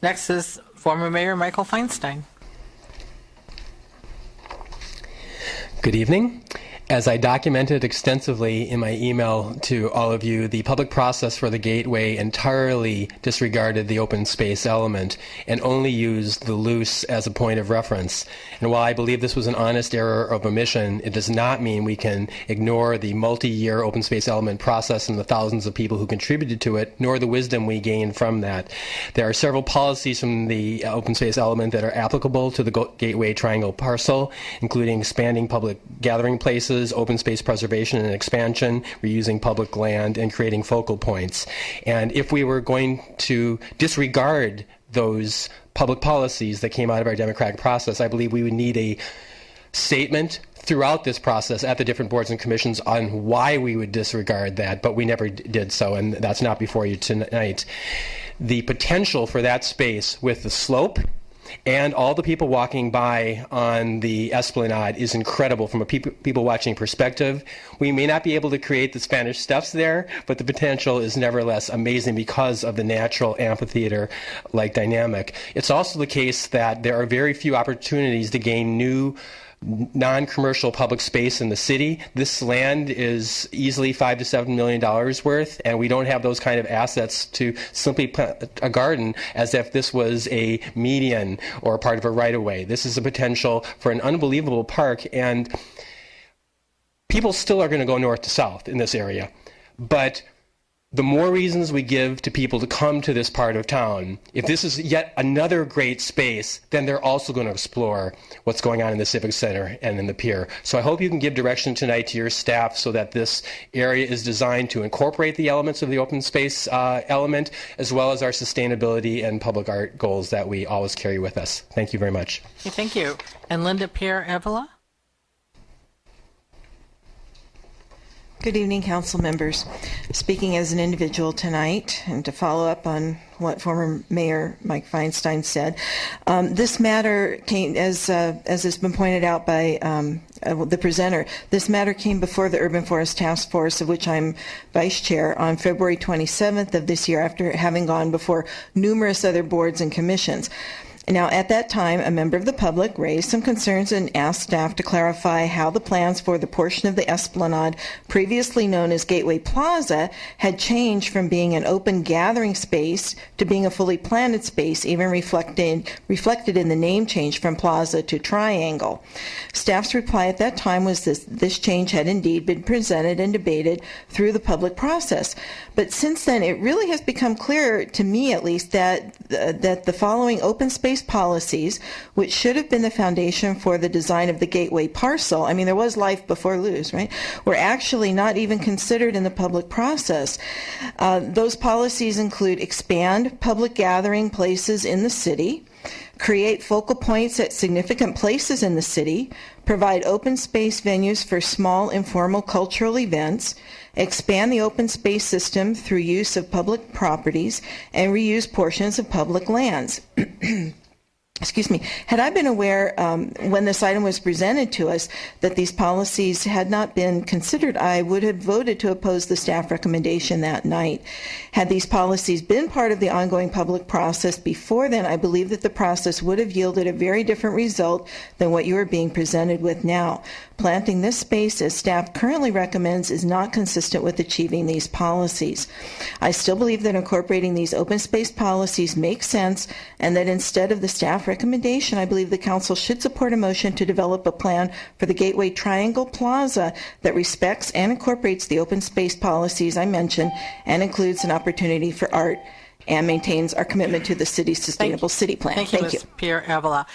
Next is former Mayor Michael Feinstein. Good evening. As I documented extensively in my email to all of you, the public process for the Gateway entirely disregarded the open space element and only used the loose as a point of reference. And while I believe this was an honest error of omission, it does not mean we can ignore the multi-year open space element process and the thousands of people who contributed to it, nor the wisdom we gained from that. There are several policies from the open space element that are applicable to the Gateway Triangle parcel, including expanding public gathering places, open space preservation and expansion, reusing public land, and creating focal points. And if we were going to disregard those public policies that came out of our democratic process, I believe we would need a statement throughout this process at the different boards and commissions on why we would disregard that, but we never did so, and that's not before you tonight. The potential for that space with the slope and all the people walking by on the Esplanade is incredible from a people watching perspective. We may not be able to create the Spanish Steps there, but the potential is nevertheless amazing because of the natural amphitheater-like dynamic. It's also the case that there are very few opportunities to gain new non-commercial public space in the city. This land is easily $5 to $7 million worth, and we don't have those kind of assets to simply plant a garden as if this was a median or part of a right-of-way. This is a potential for an unbelievable park, and people still are going to go north to south in this area. But the more reasons we give to people to come to this part of town, if this is yet another great space, then they're also going to explore what's going on in the Civic Center and in the pier. So I hope you can give direction tonight to your staff so that this area is designed to incorporate the elements of the open space element, as well as our sustainability and public art goals that we always carry with us. Thank you very much. Okay, thank you. And Linda Piera-Avila? Good evening, council members. Speaking as an individual tonight, and to follow up on what former Mayor Mike Feinstein said, this matter came, as has been pointed out by the presenter, this matter came before the Urban Forest Task Force, of which I'm vice chair, on February 27th of this year, after having gone before numerous other boards and commissions. Now, at that time, a member of the public raised some concerns and asked staff to clarify how the plans for the portion of the Esplanade previously known as Gateway Plaza had changed from being an open gathering space to being a fully planted space, even reflected in the name change from Plaza to Triangle. Staff's reply at that time was this change had indeed been presented and debated through the public process. But since then, it really has become clear, to me at least, that the following open space policies, which should have been the foundation for the design of the Gateway parcel — I mean, there was life before lose, right? — were actually not even considered in the public process. Those policies include expand public gathering places in the city, create focal points at significant places in the city, provide open space venues for small informal cultural events, expand the open space system through use of public properties, and reuse portions of public lands. Excuse me. Had I been aware when this item was presented to us that these policies had not been considered, I would have voted to oppose the staff recommendation that night. Had these policies been part of the ongoing public process before then, I believe that the process would have yielded a very different result than what you are being presented with now. Planting this space, as staff currently recommends, is not consistent with achieving these policies. I still believe that incorporating these open space policies makes sense, and that instead of the staff recommendation, I believe the council should support a motion to develop a plan for the Gateway Triangle Plaza that respects and incorporates the open space policies I mentioned and includes an opportunity for art and maintains our commitment to the city's sustainable city plan. Thank you, Ms. Piera-Avila.